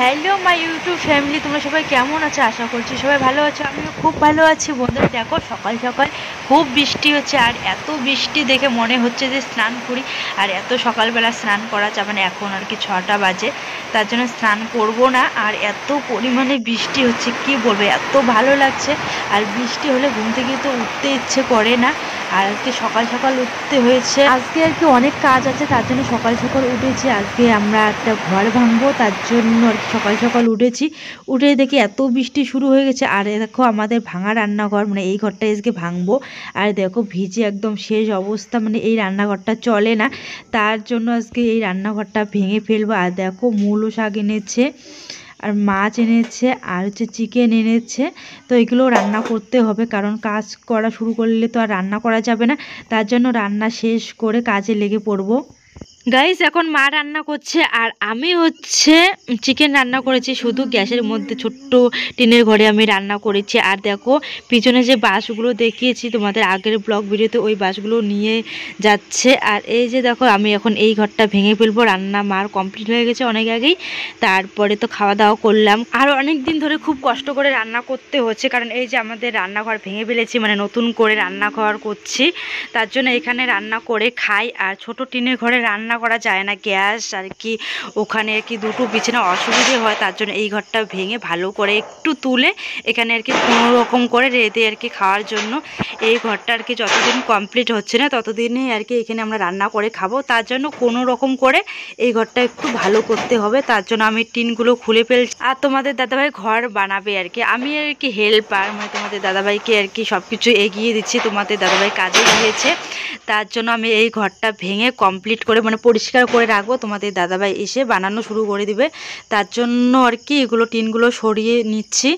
Hello my YouTube family, তোমরা সবাই কেমন আছো? আশা করছি সবাই ভালো আছো। আমিও খুব ভালো আছি। বন্ধুরা দেখো, সকাল সকাল খুব বৃষ্টি হচ্ছে, আর এত বৃষ্টি দেখে মনে হচ্ছে যে স্নান করি। আর এত সকালবেলা স্নান করা যাবে না, এখন আর কি 6টা বাজে, তার জন্য স্নান করব না। আর এত পরিমাণে বৃষ্টি হচ্ছে কি বলবো, এত ভালো লাগছে। আর বৃষ্টি হলে ঘুম থেকে তো উঠতে ইচ্ছে করে না। আর আজকে সকাল সকাল উঠতে হয়েছে, আজকে আর কি অনেক কাজ আছে, তার জন্য সকাল সকাল উঠেছি। আজকে আমরা একটা ঘর ভাঙবো, তার জন্য আর কি সকাল সকাল উঠেছি। উঠে দেখি এত বৃষ্টি শুরু হয়ে গেছে। আর দেখো আমাদের ভাঙা রান্নাঘর, মানে এই ঘরটা আজকে ভাঙবো। আর দেখো ভিজে একদম শেষ অবস্থা, মানে এই রান্নাঘরটা চলে না, তার জন্য আজকে এই রান্নাঘরটা ভেঙে ফেলবো। আর দেখো মূলো শাক এনেছে, আর মাছ এনেছে, আর হচ্ছে চিকেন এনেছে। তো এগুলো রান্না করতে হবে, কারণ কাজ করা শুরু করলে তো আর রান্না করা যাবে না। তার জন্য রান্না শেষ করে কাজে লেগে পড়বো। গাইস, এখন মা রান্না করছে, আর আমি হচ্ছে চিকেন রান্না করেছি শুধু গ্যাসের মধ্যে, ছোট্ট টিনের ঘরে আমি রান্না করেছি। আর দেখো পিছনে যে বাঁশগুলো দেখিয়েছি তোমাদের আগের ব্লগ ভিডিওতে, ওই বাঁশগুলো নিয়ে যাচ্ছে। আর এই যে দেখো আমি এখন এই ঘরটা ভেঙে ফেলবো। রান্না মার কমপ্লিট হয়ে গেছে অনেক আগেই। তারপরে তো খাওয়া দাওয়া করলাম। আর অনেক দিন ধরে খুব কষ্ট করে রান্না করতে হচ্ছে, কারণ এই যে আমাদের রান্নাঘর ভেঙে ফেলেছি, মানে নতুন করে রান্নাঘর করছি, তার জন্য এখানে রান্না করে খাই। আর ছোট টিনের ঘরে রান্না করা যায় না, গ্যাস আর কি ওখানে আর কি দুটো বিছানা অসুবিধে হয়, তার জন্য এই ঘরটা ভেঙে ভালো করে একটু তুলে এখানে আর কি কোনো রকম করে রেঁধে আর কি খাওয়ার জন্য এই ঘরটা আর কি যতদিন কমপ্লিট হচ্ছে না ততদিনই আর কি এখানে আমরা রান্না করে খাবো। তার জন্য কোনো রকম করে এই ঘরটা একটু ভালো করতে হবে, তার জন্য আমি টিনগুলো খুলে ফেলছি। আর তোমাদের দাদাভাই ঘর বানাবে আর কি, আমি আর কি হেল্পার, মানে তোমাদের দাদাভাইকে আর কি সব কিছু এগিয়ে দিচ্ছি। তোমাদের দাদাভাই কাজে গিয়েছে, তার জন্য আমি এই ঘরটা ভেঙে কমপ্লিট করে মানে পরিষ্কার করে রাখবো। তোমাদের দাদাভাই এসে বানানো শুরু করে দিবে, তার জন্য আর কি এগুলো টিনগুলো সরিয়ে নিচ্ছি।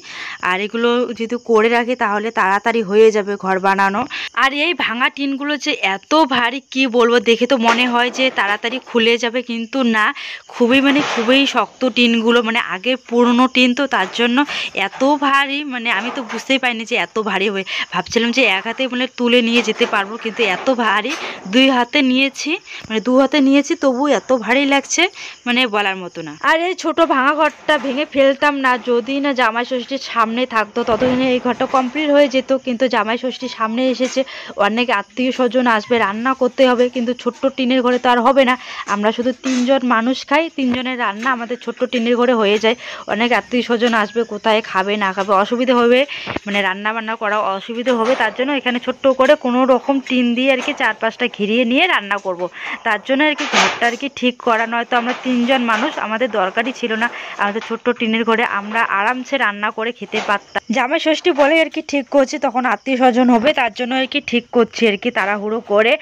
আর এগুলো যদি করে রাখি তাহলে তাড়াতাড়ি হয়ে যাবে ঘর বানানো। আর এই ভাঙা টিনগুলো যে এত ভারী কি বলবো, দেখে তো মনে হয় যে তাড়াতাড়ি খুলে যাবে, কিন্তু না, খুবই শক্ত টিনগুলো, মানে আগে পুরনো টিন তো, তার জন্য এত ভারী, মানে আমি তো বুঝতেই পারিনি যে এত ভারী হয়ে, ভাবছিলাম যে এক হাতে মানে তুলে নিয়ে যেতে পারবো, কিন্তু এত ভারী। দুই হাতে নিয়েছি, মানে দু হাতে নিয়েছি, তবু এত ভারী লাগছে, মানে বলার মতো না। আর এই ছোট ভাঙা ঘরটা ভেঙে ফেলতাম না, যদি না জামাই ষষ্ঠীর সামনে থাকতো, ততদিনে এই ঘরটা কমপ্লিট হয়ে যেত। কিন্তু জামাই ষষ্ঠীর সামনে এসেছে, অনেক আত্মীয় স্বজন আসবে, রান্না করতে হবে, কিন্তু ছোট্ট টিনের ঘরে তো আর হবে না। আমরা শুধু 3জন মানুষ খাই, 3জনের রান্না আমাদের ছোট্ট টিনের ঘরে হয়ে যায়। অনেক আত্মীয় স্বজন আসবে, কোথায় খাবে না খাবে অসুবিধে হবে, মানে রান্না বান্না করা অসুবিধে হবে, তার জন্য এখানে ছোট্ট করে কোনো রকম টিন দিয়ে আর কি 4-5টা ঘিরিয়ে নিয়ে রান্না করব। তার জন্য আর কি ঘরটা আর কি ঠিক করা, নয়তো আমরা 3জন মানুষ, আমাদের দরকারই ছিল না আমাদের ছোট্ট টিনের ঘরে, আমরা আরামসে রান্না করে খেতে পারতাম। জামাই ষষ্ঠী বলে আর কি ঠিক করছি, তখন আত্মীয় স্বজন হবে, তার জন্য আর কি ঠিক করছি আর কি তাড়াহুড়ো করে।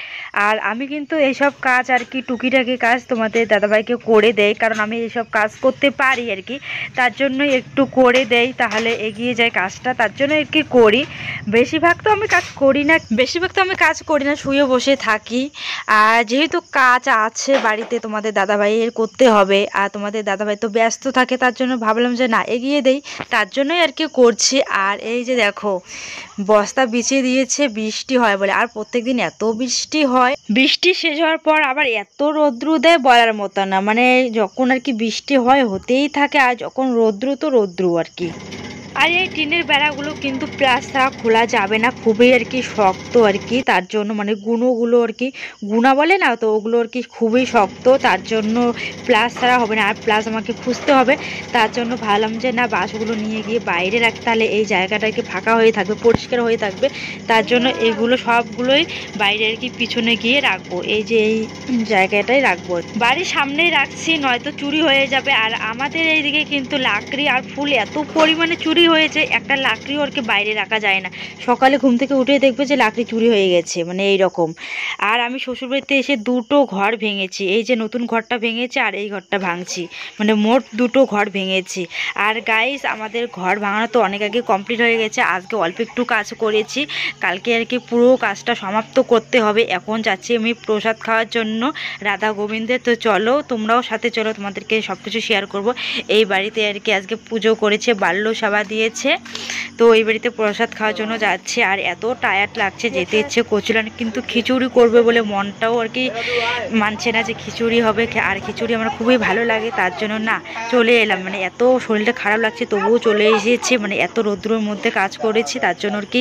আর আমি কিন্তু এইসব কাজ আর কি টুকিটাকি কাজ তোমাদের দাদাভাইকে করে দেয়, কারণ আমি এইসব কাজ করতে পারি আর কি, তার জন্য একটু করে দেই, তাহলে এগিয়ে যায় কাজটা, তার জন্য আর কি করি। বেশিরভাগ তো আমি কাজ করি না, শুয়ে বসে থাকি। আর যেহেতু কাজ আছে বাড়িতে তোমাদের দাদাভাইয়ের করতে হবে, আর তোমাদের দাদাভাই তো ব্যস্ত থাকে, তার জন্য ভাবলাম যে না এগিয়ে দেই, তার জন্যই আর কি করছি। আর এই যে দেখো বস্তা বিছিয়ে দিয়েছে বৃষ্টি হয় বলে, আর প্রত্যেকদিন এত বৃষ্টি হয়, বৃষ্টি শেষ হওয়ার পর আবার এত রৌদ্র দেয় বলার মতো না, মানে যখন আর কি বৃষ্টি হয় হতেই থাকে, আর যখন রৌদ্র তো রৌদ্র আর কি। আর এই টিনের বেড়াগুলো কিন্তু প্লাস ছাড়া খোলা যাবে না, খুবই আর কি শক্ত আর কি, তার জন্য মানে গুঁড়োগুলো আর কি, গুণা বলে না তো, ওগুলো আর কি খুবই শক্ত, তার জন্য প্লাস ছাড়া হবে না, আর প্লাস আমাকে খুঁজতে হবে। তার জন্য ভাবলাম যে না বাঁশগুলো নিয়ে গিয়ে বাইরে রাখতে, তাহলে এই জায়গাটা আর কি ফাঁকা হয়ে থাকবে, পরিষ্কার হয়ে থাকবে, তার জন্য এগুলো সবগুলোই বাইরে আর কি পিছনে গিয়ে রাখবো, এই যে এই জায়গাটাই রাখবো, বাড়ির সামনেই রাখছি, নয়তো চুরি হয়ে যাবে। আর আমাদের এইদিকে কিন্তু লাকড়ি আর ফুল এত পরিমাণে চুরি হয়েছে, একটা লাকড়িও আর কি বাইরে রাখা যায় না, সকালে ঘুম থেকে উঠে দেখবে যে লাকড়ি চুরি হয়ে গেছে, মানে এই রকম। আর আমি শ্বশুরবাড়িতে এসে দুটো ঘর ভেঙেছি, এই যে নতুন ঘরটা ভেঙেছি আর এই ঘরটা ভাঙছি, মানে মোট দুটো ঘর ভেঙেছি। আর গাইস, আমাদের ঘর ভাঙানো তো অনেক আগে কমপ্লিট হয়ে গেছে, আজকে অল্প একটু কাজ করেছি, কালকে আর কি পুরো কাজটা সমাপ্ত করতে হবে। এখন যাচ্ছি আমি প্রসাদ খাওয়ার জন্য রাধা গোবিন্দের, তো চলো তোমরাও সাথে চলো, তোমাদেরকে সব কিছু শেয়ার করবো। এই বাড়িতে আর কি আজকে পুজো করেছে বাল্য সভা দিয়ে। দিয়েছে। তো এই বাড়িতে প্রসাদ খাওয়ার জন্য যাচ্ছে আর এত টায়ার্ড লাগছে, যেতে ইচ্ছে করছিল না, কিন্তু খিচুড়ি করবে বলে মনটাও আর কি মানছে না যে খিচুড়ি হবে। আর খিচুড়ি আমার খুবই ভালো লাগে, তার জন্য না চলে এলাম। মানে এত শরীরটা খারাপ লাগছে তবুও চলে এসেছি, মানে এত রৌদ্রের মধ্যে কাজ করেছি তার জন্য আর কি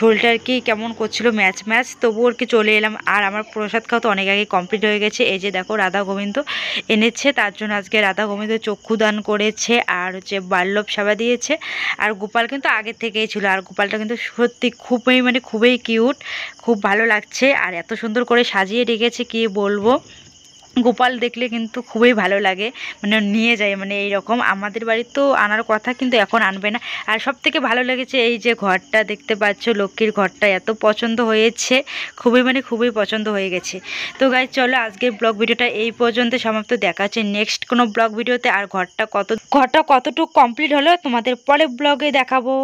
শরীরটা আর কি কেমন করছিল ম্যাচ তবুও আর কি চলে এলাম। আর আমার প্রসাদ খাওয়া তো অনেক আগে কমপ্লিট হয়ে গেছে। এই যে দেখো রাধা গোবিন্দ এনেছে, তার জন্য আজকে রাধা গোবিন্দ চক্ষুদান করেছে আর হচ্ছে বাল্লভ সেবা দিয়েছে। আর গোপাল কিন্তু আগের থেকেই ছিল, আর গোপালটা কিন্তু সত্যি খুবই কিউট, খুব ভালো লাগছে। আর এত সুন্দর করে সাজিয়ে রেখেছে কি বলবো, গোপাল দেখলে কিন্তু খুবই ভালো লাগে, মানে নিয়ে যায়, মানে এইরকম আমাদের বাড়ি তো আনার কথা কিন্তু এখন আনবে না। আর সব থেকে ভালো লেগেছে এই যে ঘরটা দেখতে পাচ্ছ, লক্ষ্মীর ঘরটা এত পছন্দ হয়েছে, খুবই পছন্দ হয়ে গেছে। তো গাইজ চলো আজকের ব্লগ ভিডিওটা এই পর্যন্ত সমাপ্ত, দেখা হচ্ছে নেক্সট কোনো ব্লগ ভিডিওতে। আর ঘরটা কতটুকু কমপ্লিট হলো তোমাদের পরে ব্লগে দেখাবো।